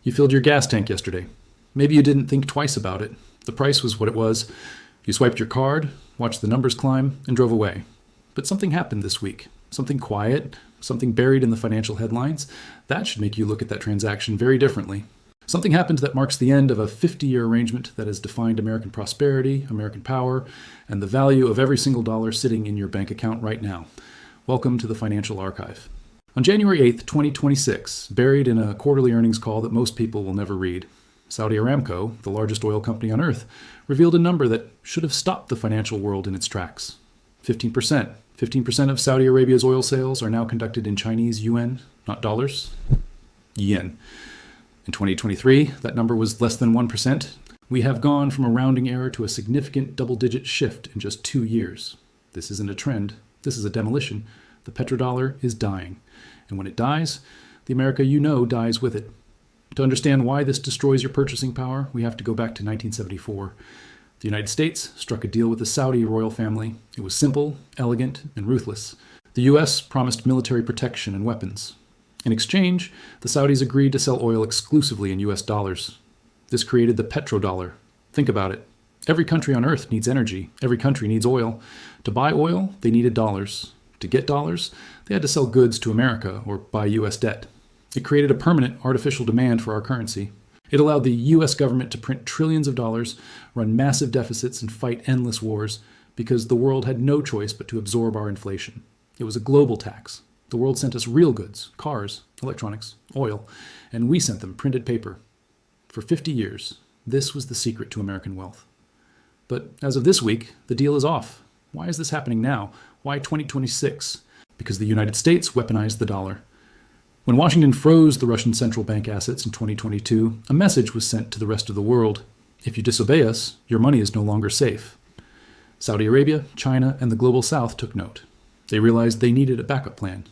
You filled your gas tank yesterday. Maybe you didn't think twice about it. The price was what it was. You swiped your card, watched the numbers climb, and drove away. But something happened this week. Something quiet, something buried in the financial headlines. That should make you look at that transaction very differently. Something happened that marks the end of a 50-year arrangement that has defined American prosperity, American power, and the value of every single dollar sitting in your bank account right now. Welcome to the Financial Archive. On January 8th, 2026, buried in a quarterly earnings call that most people will never read, Saudi Aramco, the largest oil company on earth, revealed a number that should have stopped the financial world in its tracks. 15%. 15% of Saudi Arabia's oil sales are now conducted in Chinese Yuan, not dollars, yen. In 2023, that number was less than 1%. We have gone from a rounding error to a significant double-digit shift in just 2 years. This isn't a trend. This is a demolition. The petrodollar is dying. And when it dies, the America you know dies with it. To understand why this destroys your purchasing power, we have to go back to 1974. The United States struck a deal with the Saudi royal family. It was simple, elegant, and ruthless. The U.S. promised military protection and weapons. In exchange, the Saudis agreed to sell oil exclusively in U.S. dollars. This created the petrodollar. Think about it. Every country on earth needs energy. Every country needs oil. To buy oil, they needed dollars. To get dollars, they had to sell goods to America or buy U.S. debt. It created a permanent artificial demand for our currency. It allowed the U.S. government to print trillions of dollars, run massive deficits, and fight endless wars because the world had no choice but to absorb our inflation. It was a global tax. The world sent us real goods, cars, electronics, oil, and we sent them printed paper. For 50 years, this was the secret to American wealth. But as of this week, the deal is off. Why is this happening now? Why 2026? Because the United States weaponized the dollar. When Washington froze the Russian central bank assets in 2022, a message was sent to the rest of the world. If you disobey us, your money is no longer safe. Saudi Arabia, China, and the global south took note. They realized they needed a backup plan.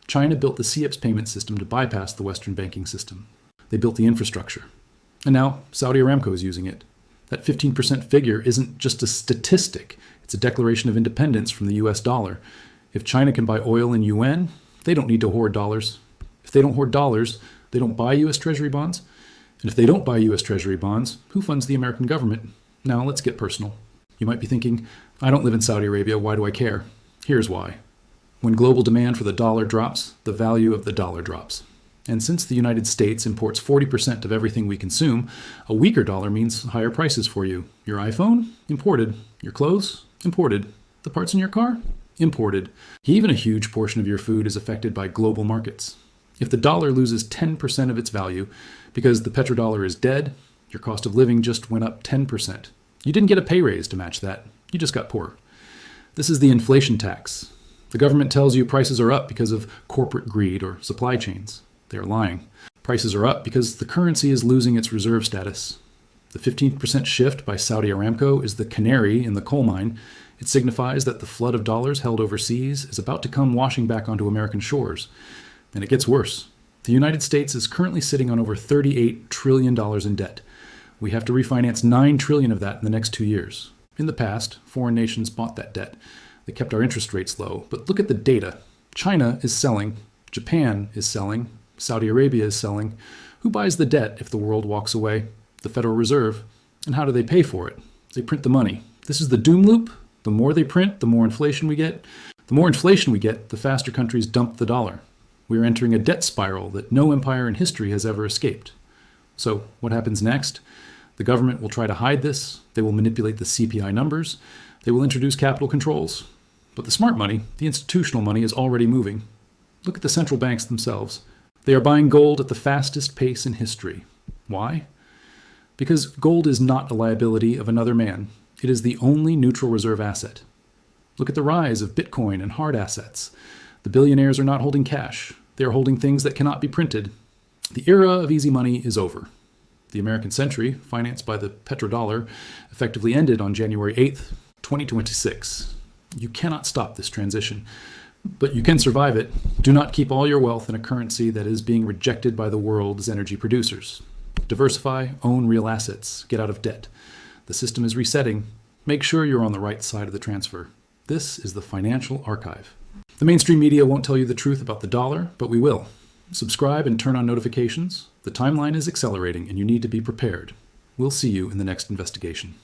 China built the CIPS payment system to bypass the Western banking system. They built the infrastructure. And now Saudi Aramco is using it. That 15% figure isn't just a statistic. It's a declaration of independence from the US dollar. If China can buy oil in yuan, they don't need to hoard dollars. If they don't hoard dollars, they don't buy US Treasury bonds. And if they don't buy US Treasury bonds, who funds the American government? Now let's get personal. You might be thinking, I don't live in Saudi Arabia, why do I care? Here's why. When global demand for the dollar drops, the value of the dollar drops. And since the United States imports 40% of everything we consume, a weaker dollar means higher prices for you. Your iPhone? Imported. Your clothes? Imported. The parts in your car? Imported. Even a huge portion of your food is affected by global markets. If the dollar loses 10% of its value because the petrodollar is dead, your cost of living just went up 10%. You didn't get a pay raise to match that. You just got poorer. This is the inflation tax. The government tells you prices are up because of corporate greed or supply chains. They are lying. Prices are up because the currency is losing its reserve status. The 15% shift by Saudi Aramco is the canary in the coal mine. It signifies that the flood of dollars held overseas is about to come washing back onto American shores. And it gets worse. The United States is currently sitting on over $38 trillion in debt. We have to refinance $9 trillion of that in the next 2 years. In the past, foreign nations bought that debt. They kept our interest rates low. But look at the data. China is selling. Japan is selling. Saudi Arabia is selling. Who buys the debt if the world walks away? The Federal Reserve. And how do they pay for it? They print the money. This is the doom loop. The more they print, the more inflation we get. The more inflation we get, the faster countries dump the dollar. We are entering a debt spiral that no empire in history has ever escaped. So what happens next? The government will try to hide this. They will manipulate the CPI numbers. They will introduce capital controls. But the smart money, the institutional money, is already moving. Look at the central banks themselves. They are buying gold at the fastest pace in history. Why? Because gold is not a liability of another man. It is the only neutral reserve asset. Look at the rise of Bitcoin and hard assets. The billionaires are not holding cash. They are holding things that cannot be printed. The era of easy money is over. The American century, financed by the petrodollar, effectively ended on January 8th, 2026. You cannot stop this transition, but you can survive it. Do not keep all your wealth in a currency that is being rejected by the world's energy producers. Diversify, own real assets, get out of debt. The system is resetting. Make sure you're on the right side of the transfer. This is the Financial Archive. The mainstream media won't tell you the truth about the dollar, but we will. Subscribe and turn on notifications. The timeline is accelerating and you need to be prepared. We'll see you in the next investigation.